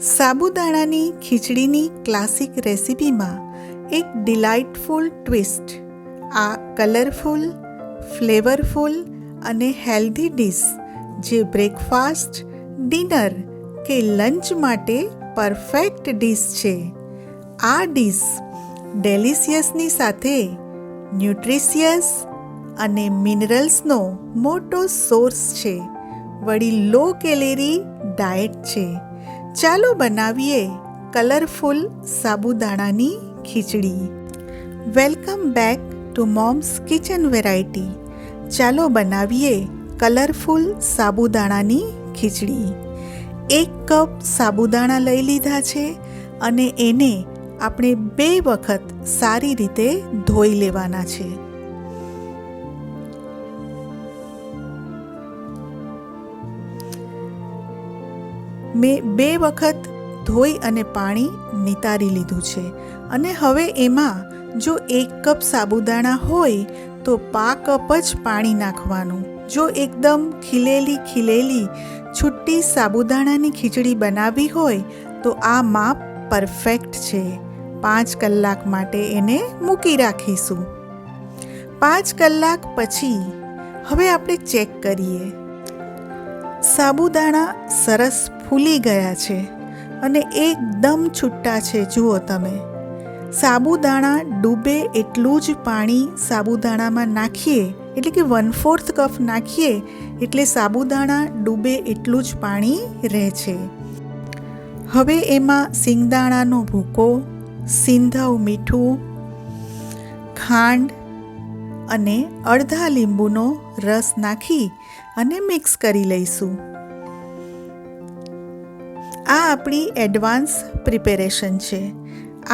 સાબુદાણાની ખીચડીની classic રેસિપીમાં એક ડિલાઇટફુલ twist. આ colourful, flavourful અને હેલ્ધી ડીશ જે બ્રેકફાસ્ટ, ડિનર કે લંચ માટે પરફેક્ટ ડીશ છે. આ ડીશ ડેલિશિયસની સાથે ન્યુટ્રિશિયસ અને મિનરલ્સનો મોટો સોર્સ છે. વળી લો કેલેરી ડાયટ છે. ચાલો બનાવીએ કલરફુલ સાબુદાણાની ખીચડી. Welcome back to mom's kitchen variety. ચાલો બનાવીએ કલરફુલ સાબુદાણાની ખીચડી. 1 કપ સાબુદાણા લઈ લીધા છે અને એને આપણે 2 વખત સારી રીતે ધોઈ લેવાના છે. મેં 2 વખત ધોઈ અને પાણી નિતારી લીધું છે અને હવે એમાં જો 1 કપ સાબુદાણા હોય તો 1/2 કપ જ પાણી નાખવાનું. જો એકદમ ખીલેલી છુટ્ટી સાબુદાણાની ખીચડી બનાવવી હોય તો આ માપ પરફેક્ટ છે. 5 કલાક માટે એને મૂકી રાખીશું. 5 કલાક પછી હવે આપણે ચેક કરીએ. સાબુદાણા સરસ ફૂલી ગયા છે અને એકદમ છૂટા છે. જુઓ તમે, સાબુદાણા ડૂબે એટલું જ પાણી સાબુદાણામાં નાખીએ, એટલે કે 1/4 કપ નાખીએ એટલે સાબુદાણા ડૂબે એટલું જ પાણી રહે છે. હવે એમાં સિંગદાણાનો ભૂકો, સિંધવ મીઠું, ખાંડ અને અડધા લીંબુનો રસ નાખી અને મિક્સ કરી લઈશું. આ આપણી એડવાન્સ પ્રિપેરેશન છે.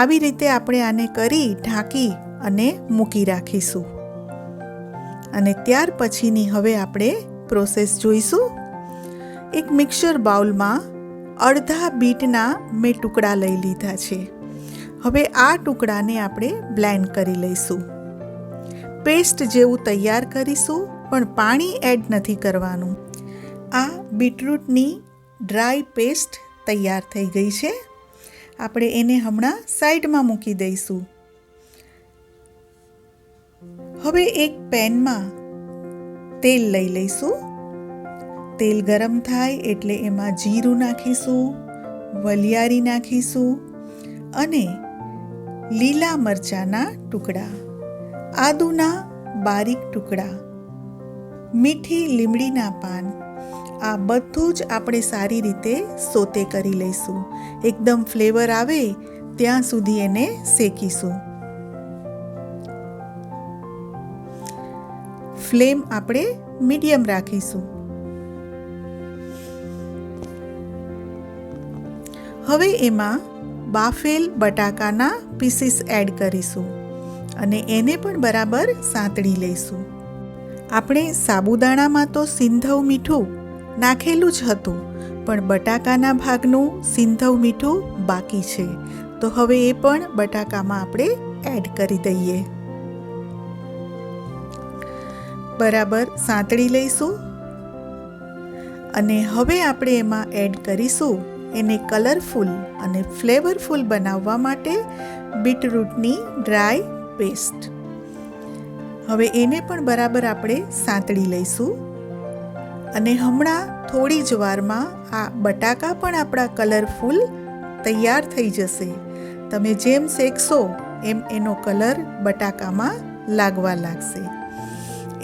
આવી રીતે આપણે આને કરી ઢાંકી અને મૂકી રાખીશું. અને ત્યાર પછીની હવે આપણે પ્રોસેસ જોઈશું. એક મિક્સર બાઉલમાં અડધા બીટના મેં ટુકડા લઈ લીધા છે. હવે આ ટુકડાને આપણે બ્લેન્ડ કરી લઈશું. પેસ્ટ જેવું તૈયાર કરીશું, પણ પાણી એડ નથી કરવાનું. આ બીટરૂટની ડ્રાય પેસ્ટ તૈયાર થઈ ગઈ છે. આપણે એને હમણાં સાઈડમાં મૂકી દઈશું. હવે એક પેનમાં તેલ લઈ લઈશું. તેલ ગરમ થાય એટલે એમાં જીરું નાખીશું, વલિયારી નાખીશું અને લીલા મરચાંના ટુકડા, આદુના બારીક ટુકડા, મીઠી લીમડીના પાન, આ બધું જ આપણે સારી રીતે સોતે કરી લઈશું. એકદમ ફ્લેવર આવે ત્યાં સુધી એને શેકીશું. ફ્લેમ આપણે મીડિયમ રાખીશું. હવે એમાં બાફેલ બટાકાના પીસીસ એડ કરીશું અને એને પણ બરાબર સાંતળી લઈશું. આપણે સાબુદાણામાં તો સિંધવ મીઠું નાખેલું જ હતું, પણ બટાકાના ભાગનું સિંધવ મીઠું બાકી છે. તો હવે એ પણ બટાકામાં આપણે એડ કરી દઈએ. બરાબર સાંતળી લઈશું અને હવે આપણે એમાં એડ કરીશું એને કલરફુલ અને ફ્લેવરફુલ બનાવવા માટે બીટરૂટની ડ્રાય પેસ્ટ. હવે એને પણ બરાબર આપણે સાંતળી લઈશું અને હમણાં થોડી જ વારમાં આ બટાકા પણ આપણા કલરફુલ તૈયાર થઈ જશે. તમે જેમ શેકશો એમ એનો કલર બટાકામાં લાગવા લાગશે.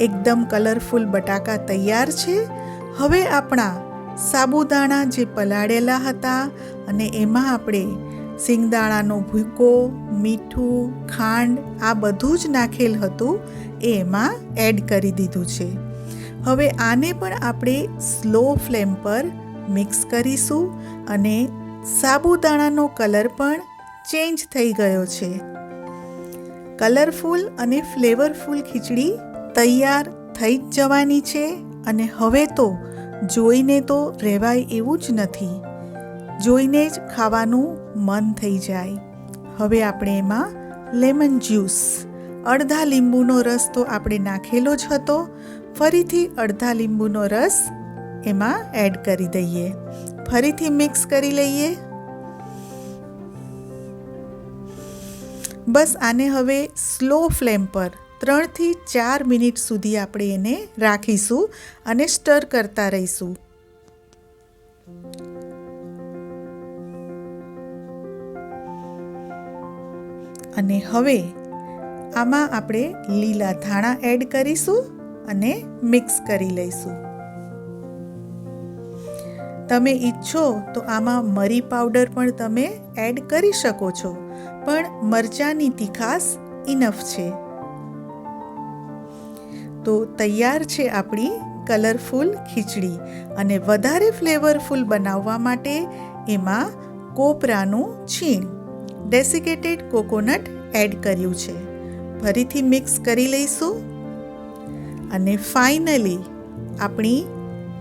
એકદમ કલરફુલ બટાકા તૈયાર છે. હવે આપણા સાબુદાણા જે પલાળેલા હતા અને એમાં આપણે સિંગદાણાનો ભૂકો, મીઠું, ખાંડ આ બધું જ નાખેલ હતું એ એમાં એડ કરી દીધું છે. હવે આને પણ આપણે સ્લો ફ્લેમ પર મિક્સ કરીશું અને સાબુદાણાનો કલર પણ ચેન્જ થઈ ગયો છે. કલરફુલ અને ફ્લેવરફુલ ખીચડી તૈયાર થઈ જ જવાની છે અને હવે તો જોઈને તો રહેવાય એવું જ નથી. જોઈને જ ખાવાનું મન થઈ જાય. હવે આપણે એમાં લેમન જ્યુસ, અડધા લીંબુનો રસ તો આપણે નાખેલો જ હતો, ફરીથી અડધા લીંબુનો રસ એમાં એડ કરી દઈએ. ફરીથી મિક્સ કરી લઈએ. બસ આને હવે સ્લો ફ્લેમ પર 3 થી 4 મિનિટ સુધી આપણે એને રાખીશું અને સ્ટર કરતા રહીશું. અને હવે આમાં આપણે લીલા ધાણા એડ કરીશું અને મિક્સ કરી લઈશું. તમે ઈચ્છો તો આમાં મરી પાવડર પણ તમે એડ કરી શકો છો, પણ મરચાંની તીખાશ ઇનફ છે. તો તૈયાર છે આપણી કલરફુલ ખીચડી. અને વધારે ફ્લેવરફુલ બનાવવા માટે એમાં કોપરાનું છીણ, ડેસિકેટેડ કોકોનટ એડ કર્યું છે. ફરીથી મિક્સ કરી લઈશું અને ફાઇનલી આપણી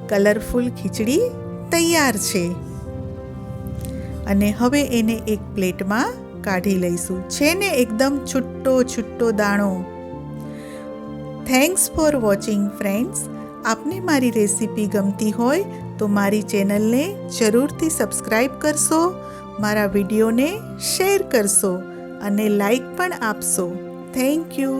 કલરફુલ ખીચડી તૈયાર છે. અને હવે એને એક પ્લેટમાં કાઢી લઈશું. છે ને એકદમ છૂટો છૂટો દાણો. Thanks for watching friends. આપને મારી રેસીપી ગમતી હોય તો મારી ચેનલને જરૂરથી સબસ્ક્રાઈબ કરશો, મારા વિડીયોને શેર કરશો અને લાઈક પણ આપશો. Thank you.